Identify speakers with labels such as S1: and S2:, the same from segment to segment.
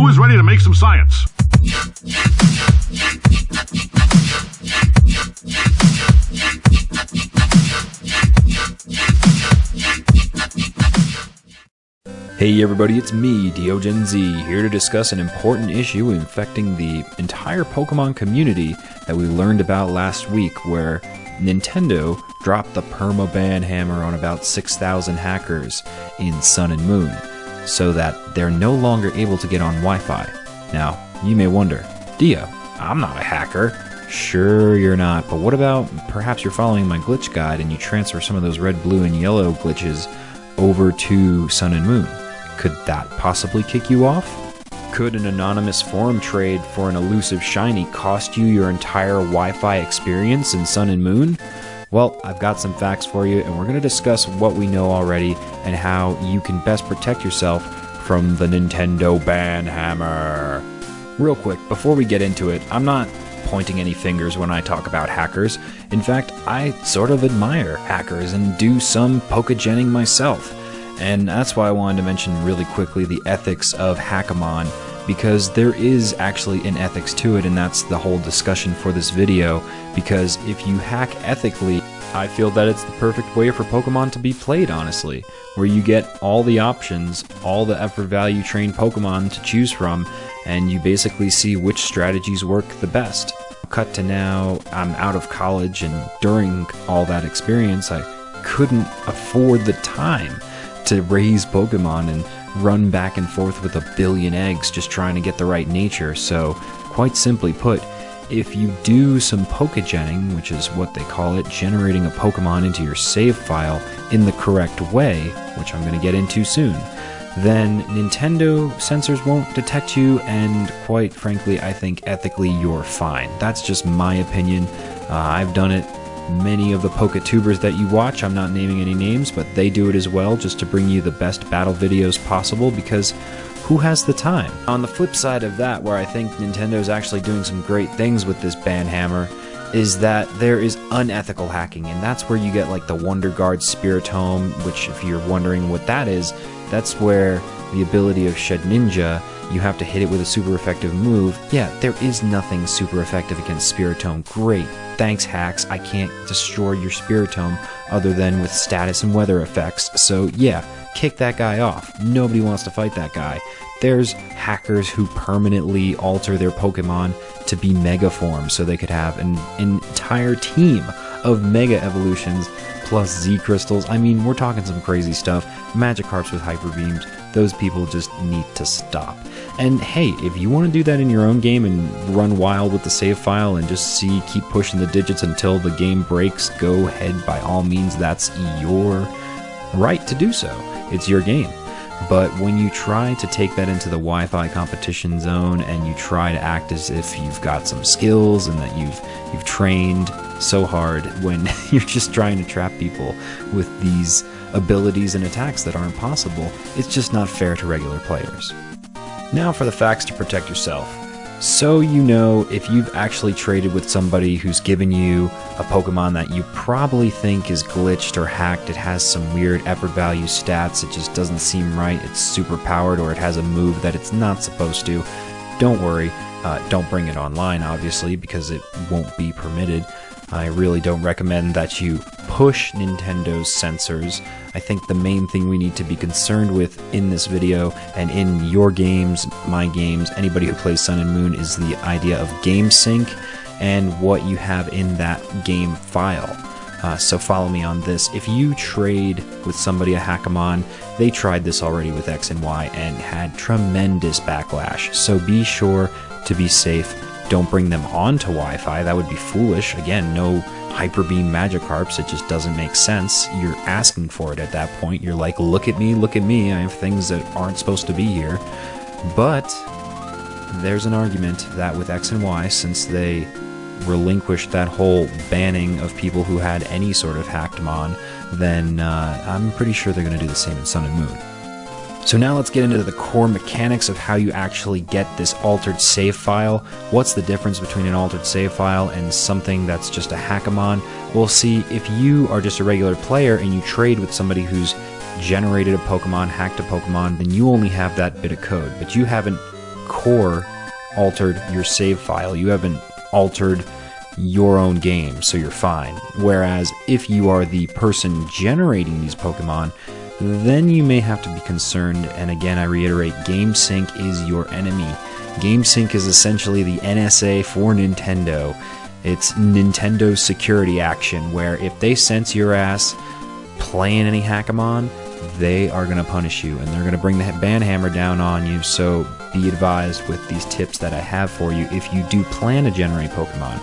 S1: Who is ready to make some science?
S2: Hey everybody, it's me, DeoGenZ, here to discuss an important issue infecting the entire Pokemon community that we learned about last week, where Nintendo dropped the perma-ban hammer on about 6,000 hackers in Sun and Moon, so that they're no longer able to get on Wi-Fi. Now, you may wonder, Dio, I'm not a hacker. Sure you're not, but what about perhaps you're following my glitch guide and you transfer some of those red, blue, and yellow glitches over to Sun and Moon? Could that possibly kick you off? Could an anonymous forum trade for an elusive shiny cost you your entire Wi-Fi experience in Sun and Moon? Well, I've got some facts for you, and we're going to discuss what we know already and how you can best protect yourself from the Nintendo ban hammer. Real quick, before we get into it, I'm not pointing any fingers when I talk about hackers. In fact, I sort of admire hackers and do some pokegenning myself. And that's why I wanted to mention really quickly the ethics of Hackamon, because there is actually an ethics to it, and that's the whole discussion for this video. Because if you hack ethically, I feel that it's the perfect way for Pokemon to be played, honestly, where you get all the options, all the effort value trained Pokemon to choose from, and you basically see which strategies work the best. Cut to now, I'm out of college, and during all that experience, I couldn't afford the time to raise Pokemon and run back and forth with a billion eggs just trying to get the right nature. So, quite simply put, if you do some pokegenning, which is what they call it, generating a Pokemon into your save file in the correct way, which I'm going to get into soon, then Nintendo sensors won't detect you, and quite frankly, I think ethically you're fine. That's just my opinion. I've done it. Many of the Poketubers that you watch, I'm not naming any names, but they do it as well, just to bring you the best battle videos possible, because who has the time? On the flip side of that, where I think Nintendo's actually doing some great things with this ban hammer, is that there is unethical hacking, and that's where you get like the Wonder Guard Spiritomb, which if you're wondering what that is, that's where the ability of Shed Ninja, you have to hit it with a super effective move. Yeah, there is nothing super effective against Spiritomb. Great. Thanks, hacks. I can't destroy your Spiritomb other than with status and weather effects. So yeah, kick that guy off. Nobody wants to fight that guy. There's hackers who permanently alter their Pokemon to be Mega Form so they could have an entire team of Mega Evolutions plus Z Crystals. I mean, we're talking some crazy stuff. Magikarps with Hyper Beams. Those people just need to stop. And hey, if you want to do that in your own game and run wild with the save file and just keep pushing the digits until the game breaks, go ahead by all means. That's your right to do so. It's your game. But when you try to take that into the Wi-Fi competition zone and you try to act as if you've got some skills and that you've trained so hard when you're just trying to trap people with these abilities and attacks that aren't possible, it's just not fair to regular players. Now for the facts to protect yourself. So you know if you've actually traded with somebody who's given you a Pokemon that you probably think is glitched or hacked, it has some weird effort value stats, it just doesn't seem right, it's super powered, or it has a move that it's not supposed to, don't worry. Don't bring it online, obviously, because it won't be permitted. I really don't recommend that you push Nintendo's sensors. I think the main thing we need to be concerned with in this video and in your games, my games, anybody who plays Sun and Moon, is the idea of game sync and what you have in that game file. So follow me on this. If you trade with somebody a Hackamon, they tried this already with X and Y and had tremendous backlash. So be sure to be safe. Don't bring them onto Wi-Fi. That would be foolish. Again, no Hyper Beam Magikarps. It just doesn't make sense. You're asking for it at that point. You're like, look at me, I have things that aren't supposed to be here. But there's an argument that with X and Y, since they relinquished that whole banning of people who had any sort of Hackmon, then I'm pretty sure they're going to do the same in Sun and Moon. So now let's get into the core mechanics of how you actually get this altered save file. What's the difference between an altered save file and something that's just a Hackamon? We'll see. If you are just a regular player and you trade with somebody who's generated a Pokemon, hacked a Pokemon, then you only have that bit of code, but you haven't core altered your save file. You haven't altered your own game, so you're fine. Whereas if you are the person generating these Pokemon, then you may have to be concerned. And again, I reiterate, GameSync is your enemy. GameSync is essentially the NSA for Nintendo. It's Nintendo's security action, where if they sense your ass playing any Hack'emon, they are going to punish you, and they're going to bring the ban hammer down on you. So be advised with these tips that I have for you if you do plan to generate Pokemon.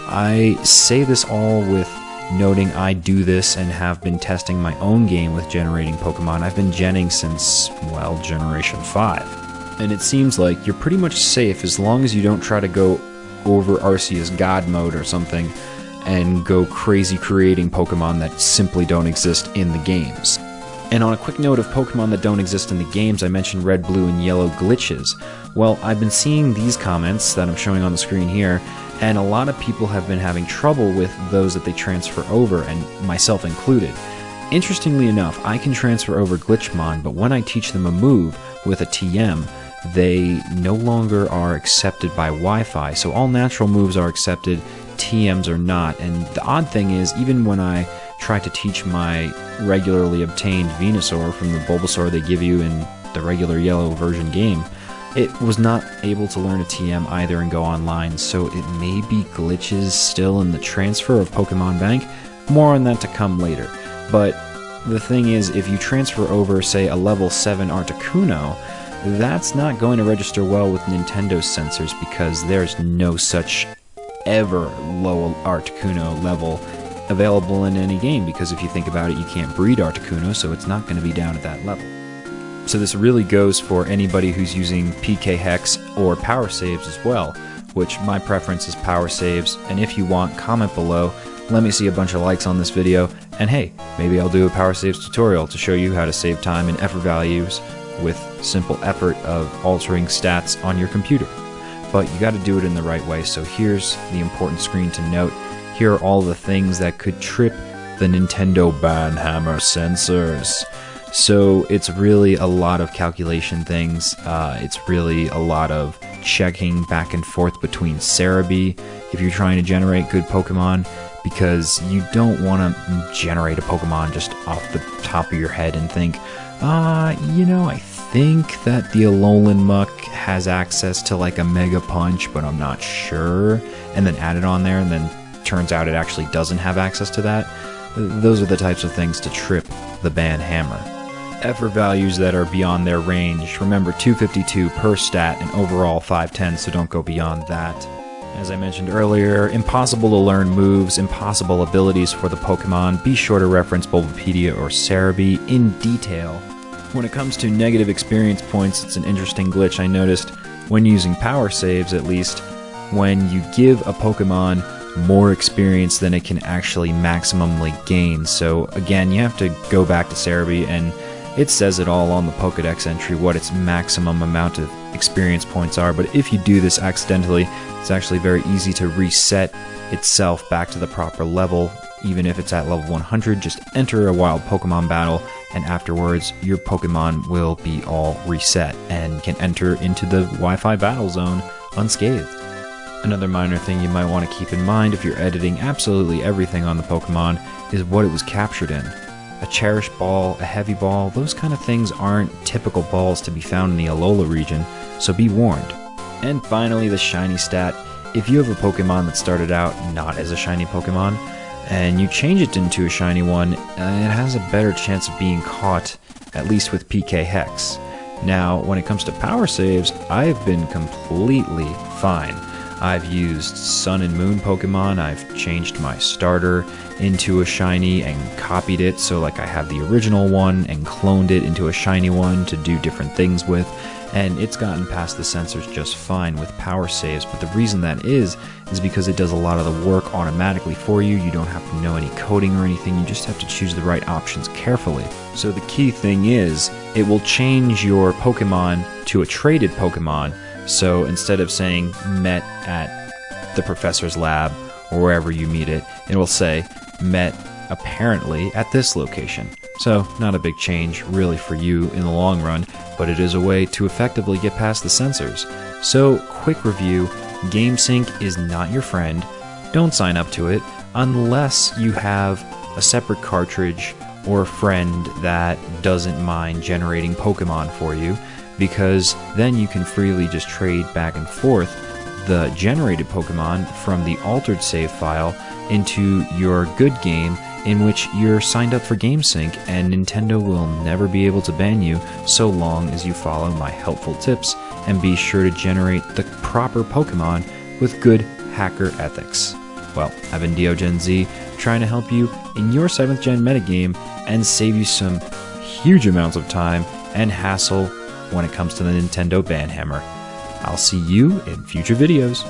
S2: I say this all with noting I do this and have been testing my own game with generating Pokemon. I've been genning since, well, Generation 5. And it seems like you're pretty much safe as long as you don't try to go over Arceus God mode or something and go crazy creating Pokemon that simply don't exist in the games. And on a quick note of Pokemon that don't exist in the games, I mentioned red, blue, and yellow glitches. Well, I've been seeing these comments that I'm showing on the screen here, and a lot of people have been having trouble with those that they transfer over, and myself included. Interestingly enough, I can transfer over Glitchmon, but when I teach them a move with a TM, they no longer are accepted by Wi-Fi. So all natural moves are accepted, TMs are not. And the odd thing is, even when I try to teach my regularly obtained Venusaur from the Bulbasaur they give you in the regular yellow version game, it was not able to learn a TM either and go online, so it may be glitches still in the transfer of Pokemon Bank. More on that to come later. But the thing is, if you transfer over, say, a level 7 Articuno, that's not going to register well with Nintendo's sensors because there's no such ever low Articuno level available in any game, because if you think about it, you can't breed Articuno, so it's not going to be down at that level. So this really goes for anybody who's using PK Hex or power saves as well, which my preference is power saves, and if you want, comment below, let me see a bunch of likes on this video, and hey, maybe I'll do a power saves tutorial to show you how to save time and effort values with simple effort of altering stats on your computer. But you got to do it in the right way, so here's the important screen to note. Here are all the things that could trip the Nintendo ban hammer sensors. So it's really a lot of calculation things. It's really a lot of checking back and forth between Cerebi if you're trying to generate good Pokemon, because you don't want to generate a Pokemon just off the top of your head and think, you know, I think that the Alolan Muck has access to like a Mega Punch, but I'm not sure, and then add it on there, and then turns out it actually doesn't have access to that. Those are the types of things to trip the ban hammer. Effort values that are beyond their range. Remember, 252 per stat and overall 510, so don't go beyond that. As I mentioned earlier, impossible to learn moves, impossible abilities for the Pokemon. Be sure to reference Bulbapedia or Cerebi in detail. When it comes to negative experience points, it's an interesting glitch I noticed when using power saves, at least. When you give a Pokemon more experience than it can actually maximally gain. So again, you have to go back to Cerebi, and it says it all on the Pokedex entry what its maximum amount of experience points are, but if you do this accidentally, it's actually very easy to reset itself back to the proper level. Even if it's at level 100, just enter a wild Pokemon battle, and afterwards your Pokemon will be all reset and can enter into the Wi-Fi battle zone unscathed. Another minor thing you might want to keep in mind if you're editing absolutely everything on the Pokemon is what it was captured in. A cherished ball, a heavy ball, those kind of things aren't typical balls to be found in the Alola region, so be warned. And finally, the shiny stat. If you have a Pokemon that started out not as a shiny Pokemon, and you change it into a shiny one, it has a better chance of being caught, at least with PK Hex. Now, when it comes to power saves, I've been completely fine. I've used Sun and Moon Pokemon, I've changed my starter into a shiny and copied it, so like I have the original one and cloned it into a shiny one to do different things with, and it's gotten past the sensors just fine with power saves. But the reason that is because it does a lot of the work automatically for you. You don't have to know any coding or anything, you just have to choose the right options carefully. So the key thing is, it will change your Pokemon to a traded Pokemon. So instead of saying met at the professor's lab or wherever you meet it, it will say met apparently at this location. So, not a big change really for you in the long run, but it is a way to effectively get past the censors. So, quick review, GameSync is not your friend. Don't sign up to it unless you have a separate cartridge or a friend that doesn't mind generating Pokemon for you, because then you can freely just trade back and forth the generated Pokemon from the altered save file into your good game in which you're signed up for GameSync, and Nintendo will never be able to ban you so long as you follow my helpful tips and be sure to generate the proper Pokemon with good hacker ethics. Well, I've been DeoGenZ, trying to help you in your 7th gen metagame and save you some huge amounts of time and hassle when it comes to the Nintendo ban hammer. I'll see you in future videos.